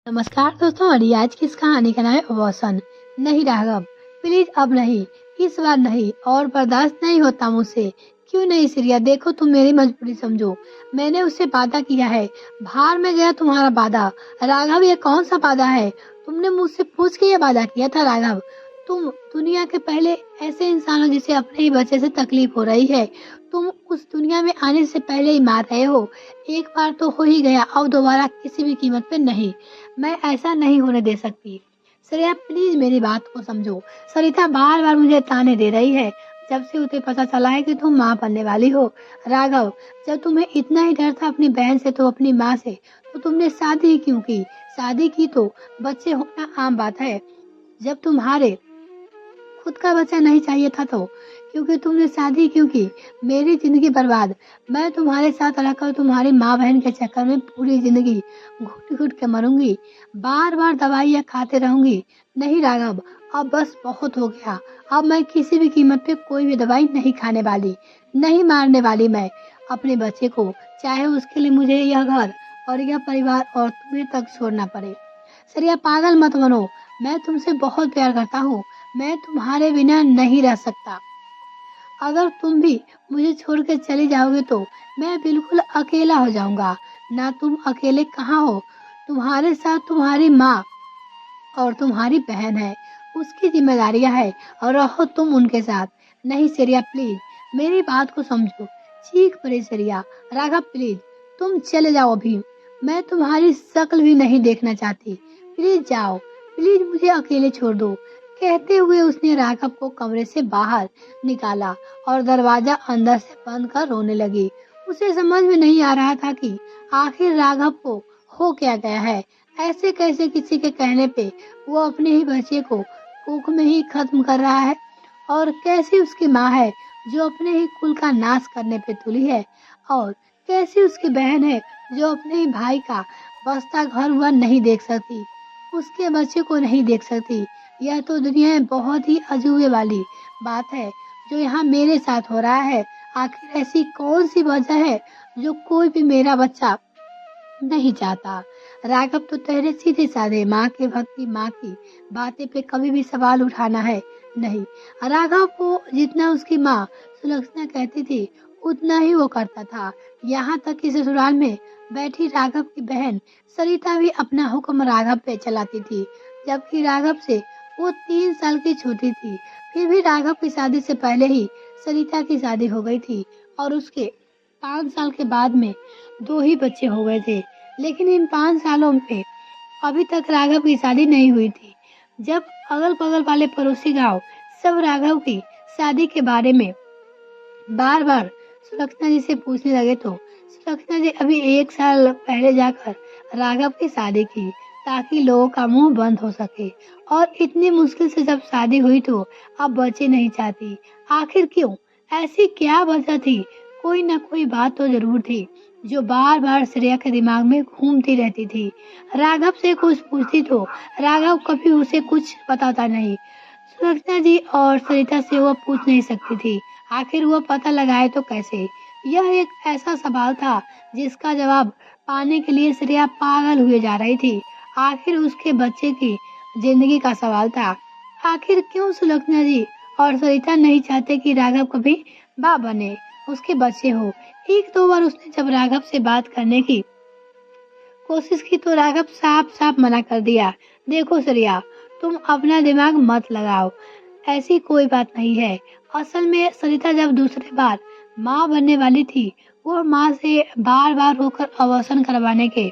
नमस्कार दोस्तों, और आज की इस कहानी का नाम है वसन। नहीं राघव, प्लीज अब नहीं, इस बार नहीं, और बर्दाश्त नहीं होता मुझसे। क्यों नहीं सिरिया, देखो तुम मेरी मजबूरी समझो। मैंने उससे वादा किया है, बाहर में गया तुम्हारा वादा। राघव, ये कौन सा वादा है? तुमने मुझसे पूछ के ये वादा किया था राघव। तुम दुनिया के पहले ऐसे इंसान हो जिसे अपने ही बच्चे से तकलीफ हो रही है। तुम उस दुनिया में आने से पहले ही मार रहे हो। एक बार तो हो ही गया, अब दोबारा किसी भी कीमत पे नहीं। मैं ऐसा नहीं होने दे सकती। श्रेया, प्लीज मेरी बात को समझो। सरिता बार बार मुझे ताने दे रही है, जब से उसे पता चला है कि तुम माँ बनने वाली हो। राघव, जब तुम्हें इतना ही डर था अपनी बहन से तो अपनी माँ से, तो तुमने शादी ही क्यों की? शादी की तो बच्चे होना आम बात है। जब तुम्हारे खुद का बच्चा नहीं चाहिए था तो क्योंकि तुमने शादी क्यों की? मेरी जिंदगी बर्बाद। मैं तुम्हारे साथ रहकर तुम्हारी माँ बहन के चक्कर में पूरी जिंदगी घुट घुट के मरूंगी, बार बार दवाइयाँ खाते रहूंगी। नहीं राघव, अब बस बहुत हो गया। अब मैं किसी भी कीमत पे कोई भी दवाई नहीं खाने वाली, नहीं मारने वाली मैं अपने बच्चे को, चाहे उसके लिए मुझे यह घर और यह परिवार और तुम्हें तक छोड़ना पड़े। सरिया, पागल मत बनो। मैं तुमसे बहुत प्यार करता हूँ। मैं तुम्हारे बिना नहीं रह सकता। अगर तुम भी मुझे छोड़ के चली जाओगे तो मैं बिल्कुल अकेला हो जाऊंगा। ना तुम अकेले कहाँ हो, तुम्हारे साथ तुम्हारी माँ और तुम्हारी बहन है, उसकी जिम्मेदारियां है, और रहो तुम उनके साथ। नहीं सिरिया, प्लीज मेरी बात को समझो। चीख पड़ी सिरिया। राघव, प्लीज तुम चले जाओ अभी। मैं तुम्हारी शक्ल भी नहीं देखना चाहती। प्लीज जाओ, प्लीज मुझे अकेले छोड़ दो। कहते हुए उसने राघव को कमरे से बाहर निकाला और दरवाजा अंदर से बंद कर रोने लगी। उसे समझ में नहीं आ रहा था कि आखिर राघव को हो क्या गया है। ऐसे कैसे किसी के कहने पे वो अपने ही बच्चे को कुख में ही खत्म कर रहा है? और कैसी उसकी माँ है जो अपने ही कुल का नाश करने पे तुली है? और कैसी उसकी बहन है जो अपने ही भाई का बसता घर हुआ नहीं देख सकती, उसके बच्चे को नहीं देख सकती? यह तो दुनिया में बहुत ही अजूबे वाली बात है जो यहाँ मेरे साथ हो रहा है। आखिर ऐसी कौन सी वजह है जो कोई भी मेरा बच्चा नहीं चाहता? राघव, तो तेरे सीधे साधे माँ के भक्ति माँ की बातें पे कभी भी सवाल उठाना है नहीं। राघव को जितना उसकी माँ सुलक्षणा कहती थी उतना ही वो करता था। यहाँ तक कि ससुराल में बैठी राघव की बहन सरिता भी अपना हुक्म राघव पे चलाती थी, जबकि राघव से वो 3 साल की छोटी थी। फिर भी राघव की शादी से पहले ही सरिता की शादी हो गई थी और उसके 5 साल के बाद में 2 ही बच्चे हो गए थे। लेकिन इन 5 सालों में अभी तक राघव की शादी नहीं हुई थी। जब अगल बगल वाले पड़ोसी गांव सब राघव की शादी के बारे में बार बार सुलक्षणा जी से पूछने लगे तो सुलक्षणा जी अभी 1 साल पहले जाकर राघव की शादी की ताकि लोगों का मुंह बंद हो सके। और इतनी मुश्किल से जब शादी हुई तो अब बच्चे नहीं चाहती। आखिर क्यों? ऐसी क्या वजह थी? कोई ना कोई बात तो जरूर थी जो बार बार श्रेया के दिमाग में घूमती रहती थी। राघव से कुछ पूछती तो राघव कभी उसे कुछ बताता नहीं। सुलक्षणा जी और सरिता से वो पूछ नहीं सकती थी, आखिर वो पता लगाए तो कैसे? यह एक ऐसा सवाल था जिसका जवाब पाने के लिए श्रेया पागल हुए जा रही थी। आखिर उसके बच्चे की जिंदगी का सवाल था। आखिर क्यों सुलक्षणा जी और सरिता नहीं चाहते कि राघव कभी बाप बने, उसके बच्चे हो? 1-2 बार उसने जब राघव से बात करने की कोशिश की तो राघव साफ साफ मना कर दिया। देखो श्रेया, तुम अपना दिमाग मत लगाओ, ऐसी कोई बात नहीं है। असल में सरिता जब दूसरी बार माँ बनने वाली थी, वो माँ से बार बार होकर अबॉर्शन करवाने के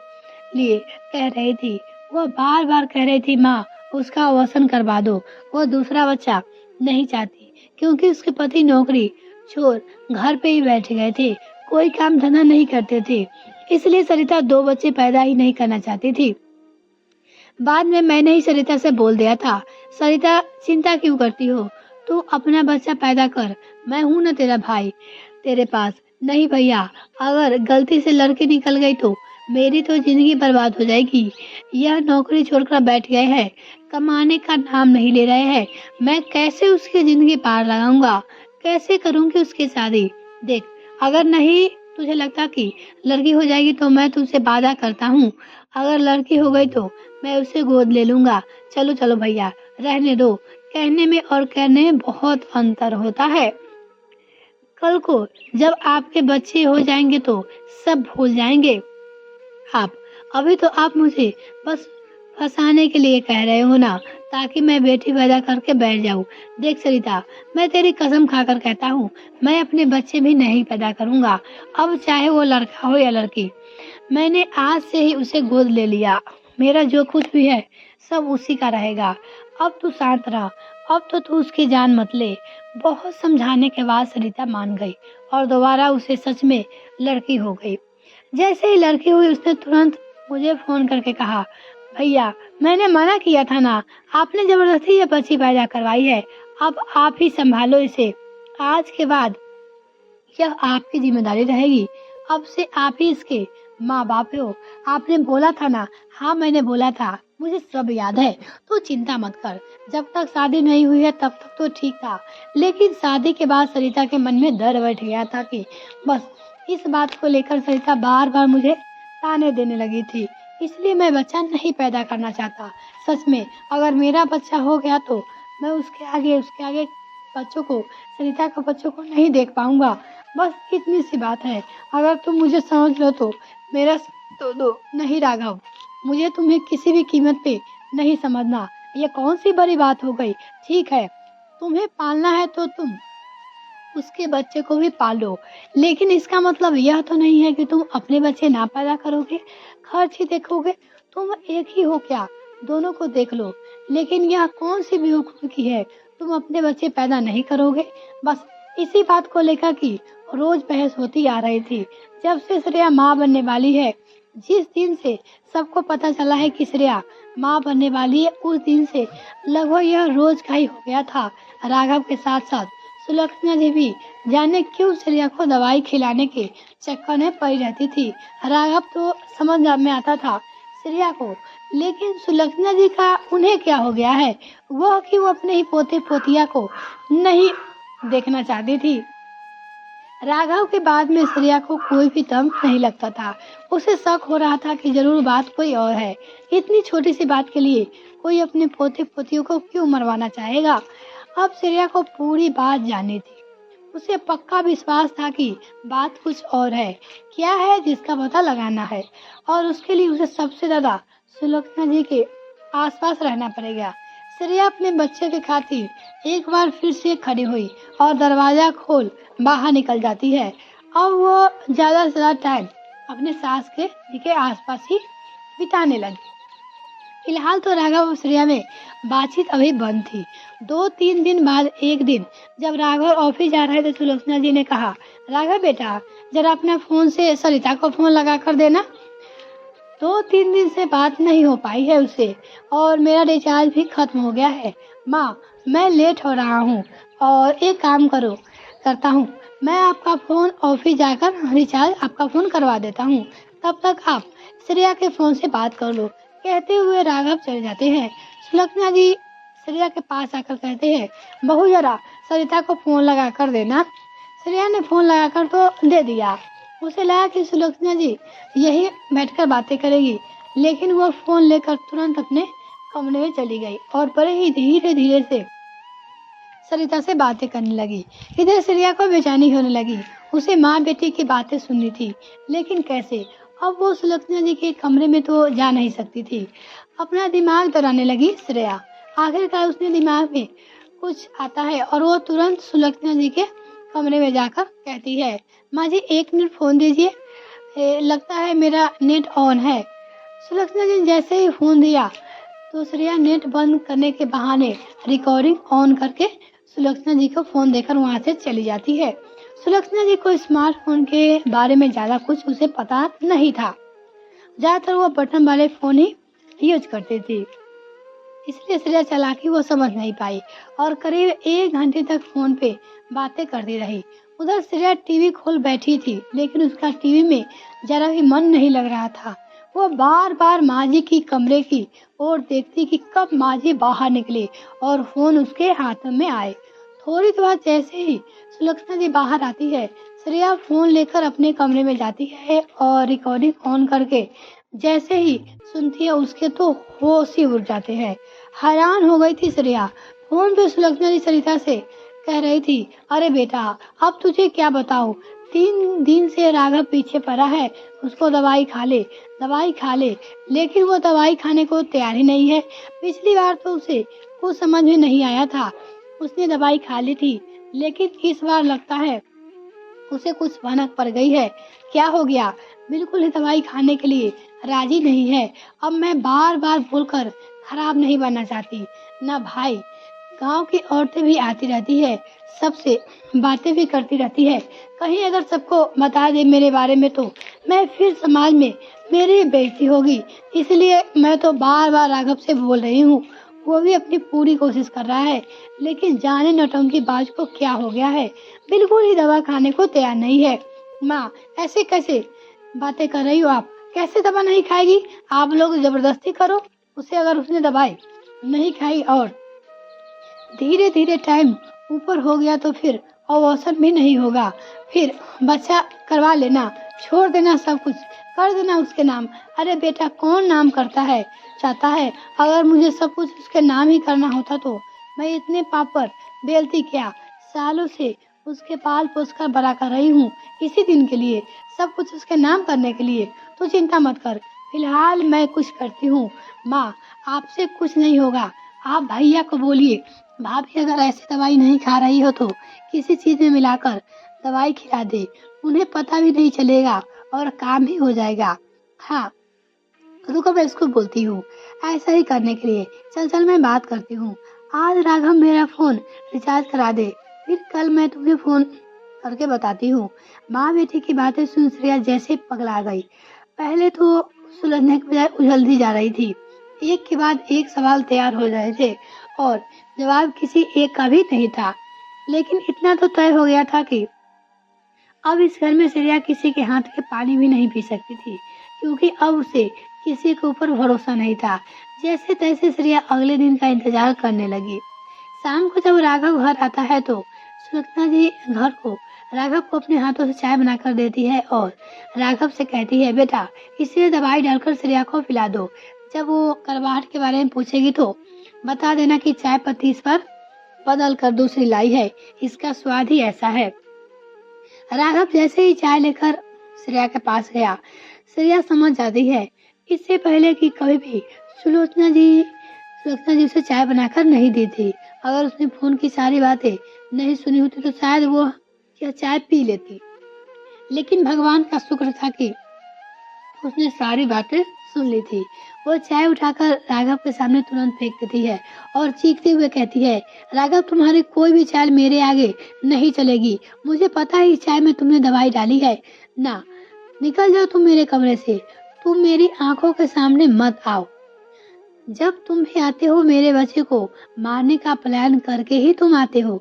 लिए कह रही थी। वो बार बार कह रही थी, माँ उसका अबॉर्शन करवा दो। वो दूसरा बच्चा नहीं चाहती क्योंकि उसके पति नौकरी छोड़ घर पे ही बैठ गए थे, कोई काम धंधा नहीं करते थे। इसलिए सरिता 2 बच्चे पैदा ही नहीं करना चाहती थी। बाद में मैंने ही सरिता से बोल दिया था, सरिता चिंता क्यों करती हो, तू अपना बच्चा पैदा कर, मैं हूं ना तेरा भाई तेरे पास। नहीं भैया, अगर गलती से लड़की निकल गई तो मेरी तो जिंदगी बर्बाद हो जाएगी। यह नौकरी छोड़कर बैठ गए हैं, कमाने का नाम नहीं ले रहे हैं, मैं कैसे उसकी जिंदगी पार लगाऊंगा? कैसे करूंगी उसकी शादी? देख, अगर नहीं तुझे लगता कि लड़की हो जाएगी तो मैं तुझसे वादा करता हूँ अगर लड़की हो गई तो मैं उसे गोद ले लूँगा। चलो चलो भैया, रहने दो। कहने में और करने में बहुत अंतर होता है। कल को जब आपके बच्चे हो जाएँगे तो सब भूल जाएँगे आप। अभी तो आप मुझे बस फँसाने के लिए कह रहे हो ना, ताकि मैं बेटी पैदा करके बैठ जाऊँ। देख सरिता, मैं तेरी कसम खाकर कहता हूँ, मैं अपने बच्चे भी नहीं पैदा करूँगा, अब चाहे वो लड़का हो या लड़की। मैंने आज से ही उसे गोद ले लिया। मेरा जो कुछ भी है, सब उसी का रहेगा। अब तू शांत रह, अब तो तू उसकी जान मत ले। बहुत समझाने के बाद सरिता मान गई और दोबारा उसे सच में लड़की हो गई। जैसे ही लड़की हुई उसने तुरंत मुझे फ़ोन करके कहा, भैया मैंने मना किया था ना, आपने ज़बरदस्ती ये बच्ची पैदा करवाई है, अब आप ही सँभालो इसे। आज के बाद यह आपकी ज़िम्मेदारी रहेगी, अब से आप ही इसके माँ-बाप हो। आपने बोला था ना, हाँ मैंने बोला था, मुझे सब याद है, तू चिंता मत कर। जब तक शादी नहीं हुई है तब तक तो ठीक था, लेकिन शादी के बाद सरिता के मन में डर बैठ गया था कि बस इस बात को लेकर सरिता बार-बार मुझे ताने देने लगी थी। इसलिए मैं बच्चा नहीं पैदा करना चाहता। सच में अगर मेरा बच्चा हो गया तो मैं उसके आगे बच्चों को, सरिता के बच्चों को नहीं देख पाऊँगा। बस इतनी सी बात है, अगर तुम मुझे समझ लो तो मेरा तो दो। नहीं राघव, मुझे तुम्हें किसी भी कीमत पे नहीं समझना। ये कौन सी बड़ी बात हो गई? ठीक है, तुम्हें पालना है तो तुम उसके बच्चे को भी पालो, लेकिन इसका मतलब यह तो नहीं है कि तुम अपने बच्चे ना पैदा करोगे, खर्च ही देखोगे। तुम एक ही हो क्या? दोनों को देख लो। लेकिन यह कौन सी बेवकूफ़ी है, तुम अपने बच्चे पैदा नहीं करोगे? बस इसी बात को लेकर कि रोज बहस होती आ रही थी। जब से श्रेया माँ बनने वाली है, जिस दिन से सबको पता चला है कि श्रेया माँ बनने वाली है, उस दिन से लगभग यह रोज का ही हो गया था। राघव के साथ साथ सुलक्षणा जी भी जाने क्यों श्रेया को दवाई खिलाने के चक्कर में पड़ी रहती थी। राघव तो समझ में आता था श्रेया को, लेकिन सुलक्षणा जी का उन्हें क्या हो गया है? वह कि वो अपने ही पोते पोतिया को नहीं देखना चाहती थी। राघव के बाद में श्रेया को कोई भी दम नहीं लगता था। उसे शक हो रहा था कि जरूर बात कोई और है। इतनी छोटी सी बात के लिए कोई अपने पोते पोतियों को क्यों मरवाना चाहेगा? अब श्रेया को पूरी बात जाननी थी। उसे पक्का विश्वास था कि बात कुछ और है। क्या है जिसका पता लगाना है, और उसके लिए उसे सबसे ज्यादा सुलक्षणा जी के आसपास रहना पड़ेगा। श्रेया अपने बच्चे के खातिर एक बार फिर से खड़ी हुई और दरवाजा खोल बाहर निकल जाती है। अब वो ज्यादा से ज्यादा टाइम अपने सास के जी के आसपास ही बिताने लगी। फिलहाल तो राघव और श्रेया में बातचीत अभी बंद थी। 2-3 दिन बाद एक दिन जब राघव ऑफिस जा रहे थे, सुलोचना जी ने कहा, राघव बेटा जरा अपना फोन से सरिता को फोन लगा कर देना। 2-3 दिन से बात नहीं हो पाई है उसे, और मेरा रिचार्ज भी खत्म हो गया है। माँ, मैं लेट हो रहा हूँ, और एक काम करता हूँ, मैं आपका फ़ोन ऑफिस जाकर रिचार्ज आपका फ़ोन करवा देता हूँ। तब तक आप श्रेया के फ़ोन से बात कर लो। कहते हुए राघव चले जाते हैं। सुलक्षणा जी श्रेया के पास आकर कहते हैं, बहू जरा सरिता को फ़ोन लगा कर देना। श्रेया ने फ़ोन लगाकर तो दे दिया। उसे लगा कि सुलक्षणा जी यही बैठकर बातें करेगी, लेकिन वह फ़ोन लेकर तुरंत अपने कमरे में चली गई और बड़े ही धीरे धीरे से सरिता से बातें करने लगी। इधर श्रेया को बेचैनी होने लगी। उसे माँ बेटी की बातें सुननी थी, लेकिन कैसे? अब वो सुलक्षणा जी के कमरे में तो जा नहीं सकती थी। अपना दिमाग दौड़ाने लगी श्रेया। आखिरकार उसने दिमाग में कुछ आता है और वो तुरंत सुलक्षणा जी के कमरे में जाकर कहती है, माँ जी 1 मिनट फ़ोन दीजिए, लगता है मेरा नेट ऑन है। सुलक्षणा जी जैसे ही फ़ोन दिया तो श्रेया नेट बंद करने के बहाने रिकॉर्डिंग ऑन करके सुलक्षणा जी को फ़ोन देकर वहाँ से चली जाती है। सुलक्षणा जी को स्मार्टफोन के बारे में ज़्यादा कुछ उसे पता नहीं था। ज़्यादातर वो बटन वाले फ़ोन ही यूज करती थी, इसलिए श्रेया चालाकी वो समझ नहीं पाई और करीब 1 घंटे तक फ़ोन पे बातें करती रही। उधर श्रेया टीवी खोल बैठी थी, लेकिन उसका टीवी में जरा भी मन नहीं लग रहा था। वो बार बार माँ जी की कमरे की ओर देखती कि कब माँ जी बाहर निकले और फ़ोन उसके हाथ में आए। थोड़ी देर बाद जैसे ही सुलक्षणा जी बाहर आती है, श्रेया फ़ोन लेकर अपने कमरे में जाती है और रिकॉर्डिंग ऑन करके जैसे ही सुनती है उसके तो होश ही उड़ जाते हैं। हैरान हो गई थी श्रेया। फोन पे सुलक्षणा जी सरिता से कह रही थी, अरे बेटा अब तुझे क्या बताऊं, 3 दिन से राघव पीछे पड़ा है, उसको दवाई खा ले, लेकिन वो दवाई खाने को तैयार ही नहीं है। पिछली बार तो उसे कुछ समझ में नहीं आया था, उसने दवाई खा ली थी, लेकिन इस बार लगता है उसे कुछ भनक पड़ गई है। क्या हो गया? बिल्कुल ही दवाई खाने के लिए राजी नहीं है। अब मैं बार बार बोलकर खराब नहीं बनना चाहती ना भाई। गांव की औरतें भी आती रहती है, सबसे बातें भी करती रहती है। कहीं अगर सबको बता दे मेरे बारे में तो मैं फिर समाज में मेरी बेइज्जती होगी। इसलिए मैं तो बार बार राघव से बोल रही हूँ। वो भी अपनी पूरी कोशिश कर रहा है, लेकिन जाने नौटंकी बाज को क्या हो गया है, बिल्कुल ही दवा खाने को तैयार नहीं है। माँ, ऐसे कैसे बातें कर रही हो आप? कैसे दवा नहीं खाएगी? आप लोग जबरदस्ती करो उसे, अगर उसने दवाई नहीं खाई और धीरे धीरे टाइम ऊपर हो गया तो फिर अवसर भी नहीं होगा। फिर बच्चा करवा लेना, छोड़ देना, सब कुछ कर देना उसके नाम। अरे बेटा कौन नाम करता है चाहता है? अगर मुझे सब कुछ उसके नाम ही करना होता तो मैं इतने पापड़ बेलती क्या। सालों से उसके पाल पोस कर बड़ा कर रही हूँ, इसी दिन के लिए, सब कुछ उसके नाम करने के लिए। तो चिंता मत कर, फिलहाल मैं कुछ करती हूँ। माँ, आपसे कुछ नहीं होगा, आप भैया को बोलिए भाभी अगर ऐसी दवाई नहीं खा रही हो तो किसी चीज में मिलाकर दवाई खिला दे, उन्हें पता भी नहीं चलेगा और काम भी हो जाएगा। हाँ, रुको मैं इसको बोलती हूँ ऐसा ही करने के लिए। चल चल मैं बात करती हूँ। आज राघव मेरा फोन रिचार्ज करा दे, फिर कल मैं तुम्हें फोन करके बताती हूँ। माँ बेटी की बातें सुन श्रेया जैसे पगला गई। पहले तो सुलझने के बजाय उछलती जा रही थी। एक के बाद एक सवाल तैयार हो रहे थे और जवाब किसी एक का भी नहीं था। लेकिन इतना तो तय हो गया था कि अब इस घर में श्रेया किसी के हाथ के पानी भी नहीं पी सकती थी, क्योंकि अब उसे किसी के ऊपर भरोसा नहीं था। जैसे तैसे श्रेया अगले दिन का इंतजार करने लगी। शाम को जब राघव घर आता है तो सुलक्षणा जी राघव को अपने हाथों से चाय बनाकर देती है और राघव से कहती है, बेटा इसे दवाई डालकर श्रेया को पिला दो। जब वो करवाहट के बारे में पूछेगी तो बता देना कि चाय पत्ती इस पर बदल कर दूसरी लाई है, इसका स्वाद ही ऐसा है। राघव जैसे ही चाय लेकर श्रेया के पास गया, श्रेया समझ जाती है इससे पहले कि कभी भी सुलोचना जी उसे चाय बनाकर नहीं दी थी। अगर उसने फोन की सारी बातें नहीं सुनी होती तो शायद वो यह चाय पी लेती। लेकिन भगवान का शुक्र था कि उसने सारी बातें सुन ली थी। वो चाय उठाकर राघव के सामने तुरंत फेंक देती है और चीखते हुए कहती है, राघव तुम्हारी कोई भी चाल मेरे आगे नहीं चलेगी। मुझे पता है इस चाय में तुमने दवाई डाली है ना। निकल जाओ तुम मेरे कमरे से, तुम मेरी आंखों के सामने मत आओ। जब तुम भी आते हो मेरे बच्चे को मारने का प्लान करके ही तुम आते हो।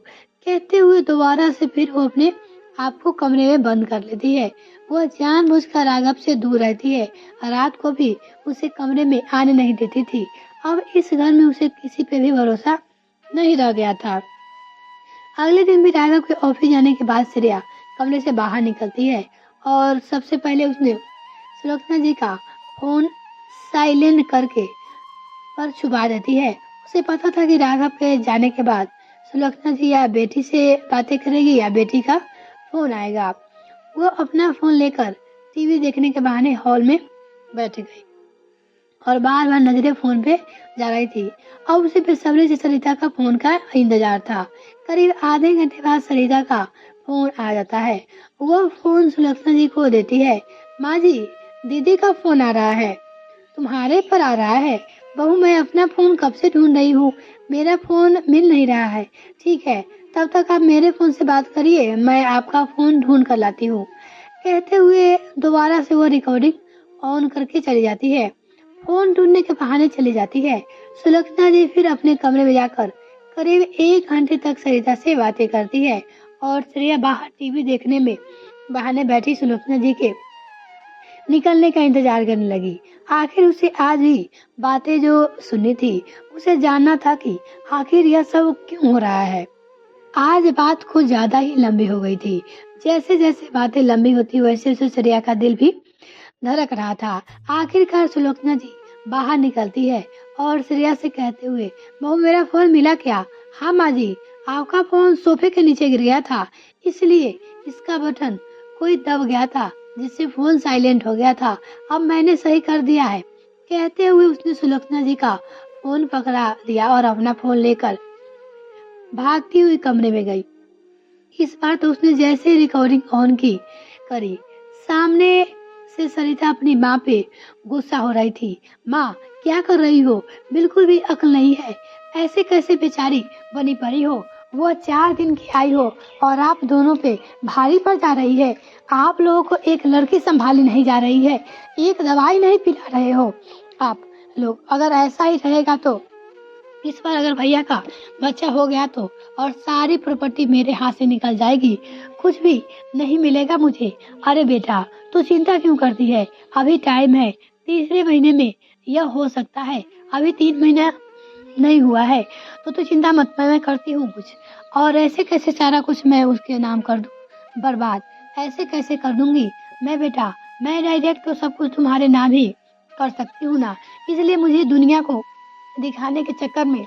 कहते हुए दोबारा से फिर वो अपने आप को कमरे में बंद कर लेती है। वह जानबूझकर राघव से दूर रहती है। रात को भी उसे कमरे में आने नहीं देती थी। अब इस घर में उसे किसी पे भी भरोसा नहीं रह गया था। अगले दिन भी राघव के ऑफिस जाने के बाद श्रेया कमरे से बाहर निकलती है और सबसे पहले उसने सुलोचना जी का फोन साइलेंट करके पर छुपा देती है। उसे पता था कि राघव के जाने के बाद सुलोचना जी या बेटी से बातें करेगी या बेटी का फोन आएगा। वो अपना फोन लेकर टीवी देखने के बहाने हॉल में बैठ गई और बार बार नजरें फोन पे जा रही थी। अब उसे बेसब्री से सरिता का फोन का इंतजार था। करीब आधे घंटे बाद सरिता का फोन आ जाता है। वो फोन सुलक्षणा जी को देती है। माँ जी, दीदी का फोन आ रहा है। तुम्हारे पर आ रहा है? बहू मैं अपना फोन कब से ढूंढ रही हूँ, मेरा फोन मिल नहीं रहा है। ठीक है, तब तक आप मेरे फोन से बात करिए, मैं आपका फोन ढूंढ कर लाती हूँ। कहते हुए दोबारा से वो रिकॉर्डिंग ऑन करके चली जाती है। फोन ढूंढने के बहाने चली जाती है। सुलक्षणा जी फिर अपने कमरे में जाकर करीब 1 घंटे तक सरिता से बातें करती है और श्रेया बाहर टीवी देखने में बहाने बैठी सुलक्षणा जी के निकलने का इंतजार करने लगी। आखिर उसे आज भी बातें जो सुननी थी, उसे जानना था कि आखिर यह सब क्यों हो रहा है। आज बात कुछ ज्यादा ही लंबी हो गई थी। जैसे जैसे बातें लंबी होती वैसे वैसे श्रेया का दिल भी धड़क रहा था। आखिरकार सुलोचना जी बाहर निकलती है और श्रेया से कहते हुए, बहू मेरा फोन मिला क्या? हाँ माँ जी, आपका फोन सोफे के नीचे गिर गया था, इसलिए इसका बटन कोई दब गया था जिससे फोन साइलेंट हो गया था। अब मैंने सही कर दिया है। कहते हुए उसने सुलोचना जी का फोन पकड़ा दिया और अपना फोन लेकर भागती हुई कमरे में गई। इस बार तो उसने जैसे रिकॉर्डिंग ऑन की करी, सामने से सरिता अपनी माँ पे गुस्सा हो रही थी। माँ क्या कर रही हो? बिल्कुल भी अक्ल नहीं है, ऐसे कैसे बेचारी बनी पड़ी हो? वो 4 दिन की आई हो और आप दोनों पे भारी पड़ जा रही है। आप लोगों को एक लड़की संभाली नहीं जा रही है, एक दवाई नहीं पिला रहे हो आप लोग। अगर ऐसा ही रहेगा तो इस बार अगर भैया का बच्चा हो गया तो और सारी प्रॉपर्टी मेरे हाथ से निकल जाएगी, कुछ भी नहीं मिलेगा मुझे। अरे बेटा तू चिंता क्यों करती है? अभी टाइम है, तीसरे महीने में यह हो सकता है। अभी 3 महीना नहीं हुआ है तो तू चिंता मत, मैं करती हूँ कुछ। और ऐसे कैसे सारा कुछ मैं उसके नाम कर दूँ बर्बाद? ऐसे कैसे कर दूंगी मैं बेटा? मैं डायरेक्ट तो सब कुछ तुम्हारे नाम ही कर सकती हूँ ना, इसलिए मुझे दुनिया को दिखाने के चक्कर में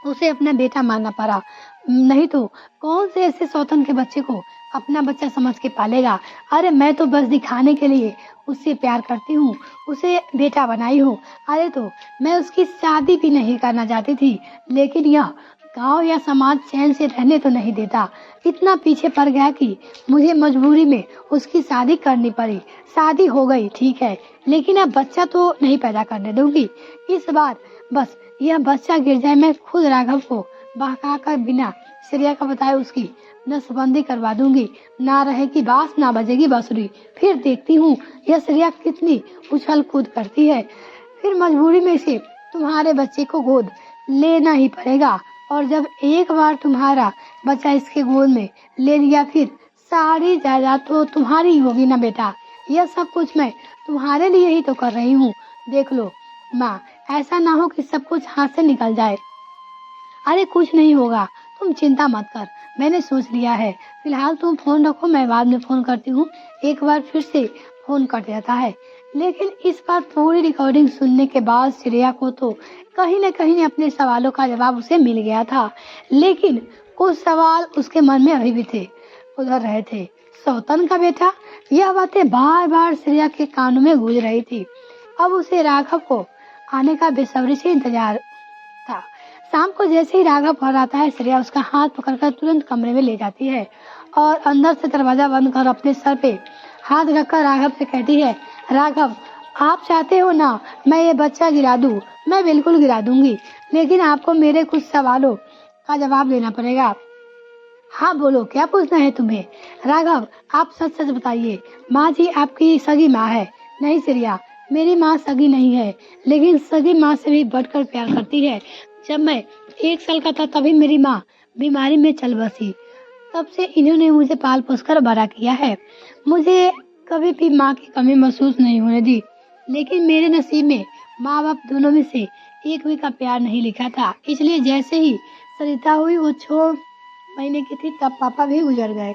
उसे अपना बेटा मानना पड़ा। नहीं तो कौन से ऐसे सौतन के बच्चे को अपना बच्चा समझ के पालेगा? अरे मैं तो बस दिखाने के लिए उससे प्यार करती हूँ, उसे बेटा बनाई हूँ। अरे तो मैं उसकी शादी भी नहीं करना चाहती थी, लेकिन यह गांव या समाज चैन से रहने तो नहीं देता। इतना पीछे पड़ गया कि मुझे मजबूरी में उसकी शादी करनी पड़ी। शादी हो गई ठीक है, लेकिन अब बच्चा तो नहीं पैदा करने दूंगी। इस बार बस यह बच्चा गिर जाए, मैं खुद राघव को बहका कर बिना श्रेया का बताए उसकी नसबंदी करवा दूंगी। ना रहेगी बांस ना बजेगी बांसुरी। फिर देखती हूँ यह श्रेया कितनी उछल कूद करती है। फिर मजबूरी में से तुम्हारे बच्चे को गोद लेना ही पड़ेगा। और जब एक बार तुम्हारा बच्चा इसके गोद में ले लिया, फिर सारी जायदाद तो तुम्हारी ही होगी ना बेटा। यह सब कुछ मैं तुम्हारे लिए ही तो कर रही हूँ। देख लो माँ, ऐसा ना हो कि सब कुछ हाथ से निकल जाए। अरे कुछ नहीं होगा, तुम चिंता मत कर, मैंने सोच लिया है। फिलहाल तुम फोन रखो, मैं बाद में फोन करती हूँ। एक बार फिर से फोन कट जाता है, लेकिन इस बार पूरी रिकॉर्डिंग सुनने के बाद श्रेया को तो कहीं न कहीं अपने सवालों का जवाब उसे मिल गया था, लेकिन कुछ सवाल उसके मन में अभी भी थे, उधर रहे थे। सौतन का बेटा, यह बातें बार बार श्रेया के कानों में गूंज रही थी। अब उसे राघव को आने का बेसब्री से इंतजार था। शाम को जैसे ही राघव घर आता है, श्रेया उसका हाथ पकड़कर तुरंत कमरे में ले जाती है और अंदर से दरवाजा बंद कर अपने सर पे हाथ रखकर राघव से कहती है, राघव आप चाहते हो ना मैं ये बच्चा गिरा दूं? मैं बिल्कुल गिरा दूंगी, लेकिन आपको मेरे कुछ सवालों का जवाब देना पड़ेगा। हाँ बोलो, क्या पूछना है तुम्हें? राघव आप सच सच बताइए, माँ जी आपकी सगी माँ है? नहीं श्रेया, मेरी माँ सगी नहीं है, लेकिन सगी माँ से भी बढ़कर प्यार करती है। जब मैं 1 साल का था तभी मेरी माँ बीमारी में चल बसी, तब से इन्होंने मुझे पाल पोस कर बड़ा किया है। मुझे कभी भी माँ की कमी महसूस नहीं होने दी, लेकिन मेरे नसीब में माँ बाप दोनों में से एक भी का प्यार नहीं लिखा था। इसलिए जैसे ही सरिता हुई, वो 6 महीने की थी, तब पापा भी गुजर गए।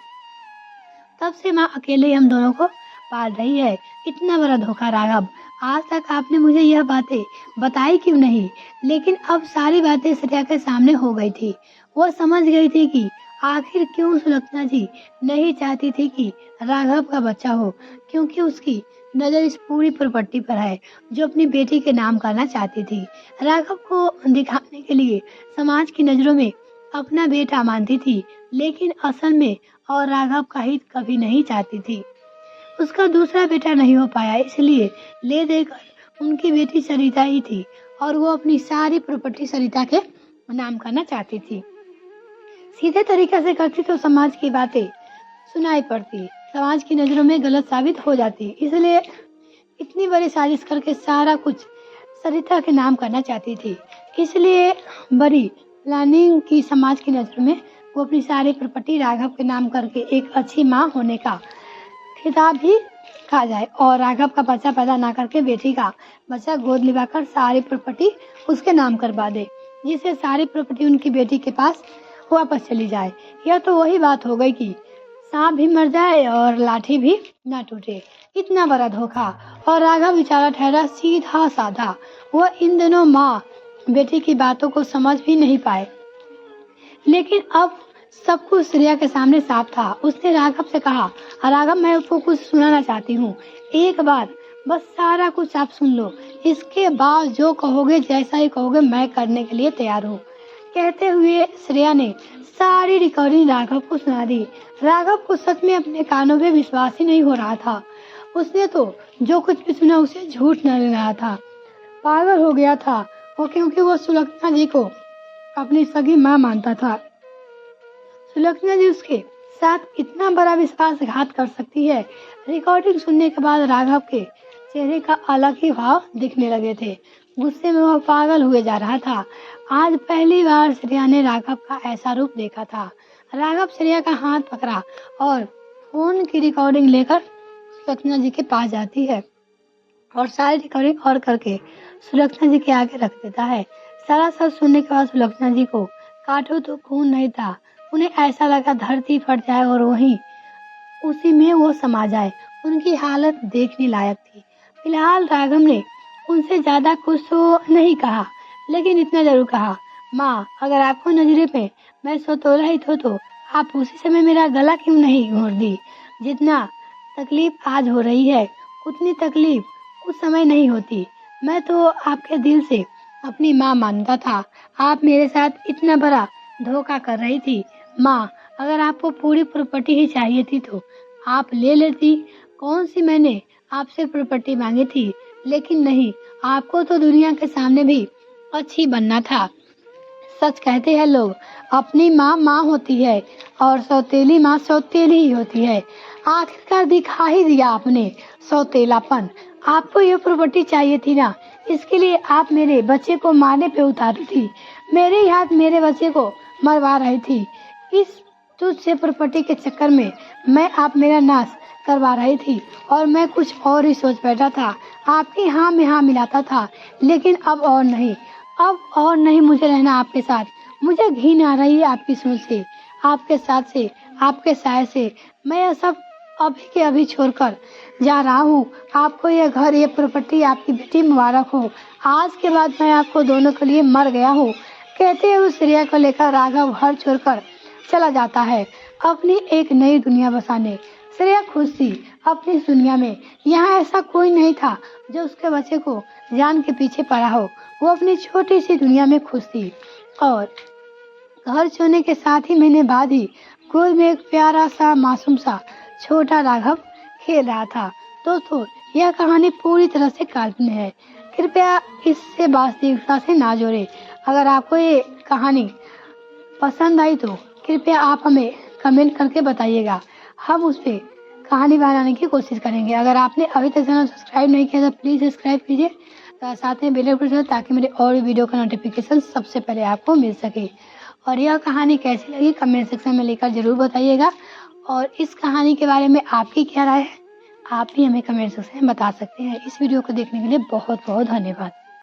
तब से माँ अकेले ही हम दोनों को पाल रही है। इतना बड़ा धोखा राघव, आज तक आपने मुझे यह बातें बताई क्यों नहीं? लेकिन अब सारी बातें श्रेया के सामने हो गई थी। वो समझ गई थी कि आखिर क्यों सुलोचना जी नहीं चाहती थी कि राघव का बच्चा हो, क्योंकि उसकी नजर इस पूरी प्रॉपर्टी पर है जो अपनी बेटी के नाम करना चाहती थी। राघव को दिखाने के लिए समाज की नजरों में अपना बेटा मानती थी, लेकिन असल में और राघव का हित कभी नहीं चाहती थी। उसका दूसरा बेटा नहीं हो पाया, इसलिए ले देकर उनकी बेटी सरिता ही थी और वो अपनी सारी प्रॉपर्टी सरिता के नाम करना चाहती थी। सीधे तरीके से करती तो समाज की बातें सुनाई पड़ती, समाज की नजरों में गलत साबित हो जाती। इसलिए इतनी बड़ी साजिश करके सारा कुछ सरिता के नाम करना चाहती थी। इसलिए बड़ी प्लानिंग की समाज की नजर में वो अपनी सारी प्रॉपर्टी राघव के नाम करके एक अच्छी माँ होने का खिताब भी खा जाए और राघव का बच्चा पैदा ना करके बेटी का बच्चा गोद लिवाकर सारी प्रॉपर्टी उसके नाम करवा दे, जिससे सारी प्रॉपर्टी उनकी बेटी के पास वापस चली जाए। यह तो वही बात हो गई कि सांप भी मर जाए और लाठी भी ना टूटे। इतना बड़ा धोखा। और राघव बेचारा ठहरा सीधा साधा। वह इन दोनों माँ बेटी की बातों को समझ भी नहीं पाए, लेकिन अब सब कुछ श्रेया के सामने साफ था। उसने राघव से कहा, राघव मैं आपको कुछ सुनाना चाहती हूँ, एक बार बस सारा कुछ आप सुन लो, इसके बाद जो कहोगे जैसा ही कहोगे मैं करने के लिए तैयार हूँ। कहते हुए श्रेया ने सारी रिकॉर्डिंग राघव को सुना दी। राघव को सच में अपने कानों में विश्वास ही नहीं हो रहा था। उसने तो जो कुछ भी सुना उसे झूठ न ले रहा था, पागल हो गया था। और क्योंकि वो सुलक्षणा जी को अपनी सगी माँ मानता था, सुलक्षणा जी उसके साथ इतना बड़ा विश्वासघात कर सकती है। रिकॉर्डिंग सुनने के बाद राघव के चेहरे का अलग ही भाव दिखने लगे थे। गुस्से में वह पागल हुए जा रहा था। आज पहली बार श्रेया ने राघव का ऐसा रूप देखा था। राघव श्रेया का हाथ पकड़ा और फोन की रिकॉर्डिंग लेकर सुलक्षणा जी के पास जाती है और सारी रिकॉर्डिंग और करके सुलक्षणा जी के आगे रख देता है। सारा सच सुनने के बाद सुलक्षणा जी को काटो तो खून नहीं था। उन्हें ऐसा लगा धरती फट जाए और वहीं उसी में वो समा जाए। उनकी हालत देखने लायक थी। फिलहाल राघव ने उनसे ज्यादा कुछ तो नहीं कहा, लेकिन इतना जरूर कहा, माँ अगर आपको नजरे में मैं सौतेला ही तो आप उसी समय मेरा गला क्यों नहीं घोंट दी। जितना तकलीफ आज हो रही है उतनी तकलीफ उस समय नहीं होती। मैं तो आपके दिल से अपनी माँ मानता था। आप मेरे साथ इतना बड़ा धोखा कर रही थी। माँ अगर आपको पूरी प्रॉपर्टी ही चाहिए थी तो आप ले लेती। कौन सी मैंने आपसे प्रॉपर्टी मांगी थी, लेकिन नहीं, आपको तो दुनिया के सामने भी अच्छी बनना था। सच कहते हैं लोग, अपनी माँ माँ होती है और सौतेली माँ सौतेली ही होती है। आखिरकार दिखा ही दिया आपने सौतेलापन। आपको ये प्रॉपर्टी चाहिए थी ना, इसके लिए आप मेरे बच्चे को मारने पे उतारी थी। मेरे ही हाथ मेरे बच्चे को मरवा रही थी। इस तुझ से प्रॉपर्टी के चक्कर में मैं आप मेरा नाश करवा रही थी और मैं कुछ और ही सोच बैठा था। आपकी हाँ में हाँ मिलाता था, लेकिन अब और नहीं मुझे रहना आपके साथ। मुझे घिन आ रही है आपकी सोच से, आपके साथ से, आपके साय से। मैं यह सब अभी के अभी छोड़कर जा रहा हूँ। आपको ये घर, ये प्रॉपर्टी, आपकी बेटी मुबारक हो। आज के बाद मैं आपको दोनों के लिए मर गया हूँ। कहते हुए श्रेया को लेकर राघव घर छोड़कर चला जाता है अपनी एक नई दुनिया बसाने। श्रेया खुश थी अपनी दुनिया में। यहाँ ऐसा कोई नहीं था जो उसके बच्चे को जान के पीछे पड़ा हो। वो अपनी छोटी सी दुनिया में खुश थी। और घर छोड़ने के साथ ही महीने बाद ही गोद में एक प्यारा सा मासूम सा छोटा राघव खेल रहा था। दोस्तों यह कहानी पूरी तरह से काल्पनिक है, कृपया इससे वास्तविकता से ना जोड़े। अगर आपको ये कहानी पसंद आई तो कृपया आप हमें कमेंट करके बताइएगा, हम उस पर कहानी बनाने की कोशिश करेंगे। अगर आपने अभी तक चैनल सब्सक्राइब नहीं किया तो प्लीज़ सब्सक्राइब कीजिए, तो साथ में बेल आइकन ताकि मेरे और भी वीडियो का नोटिफिकेशन सबसे पहले आपको मिल सके। और यह कहानी कैसी लगी कमेंट सेक्शन में लिखकर जरूर बताइएगा। और इस कहानी के बारे में आपकी क्या राय है, आप भी हमें कमेंट सेक्शन में बता सकते हैं। इस वीडियो को देखने के लिए बहुत बहुत धन्यवाद।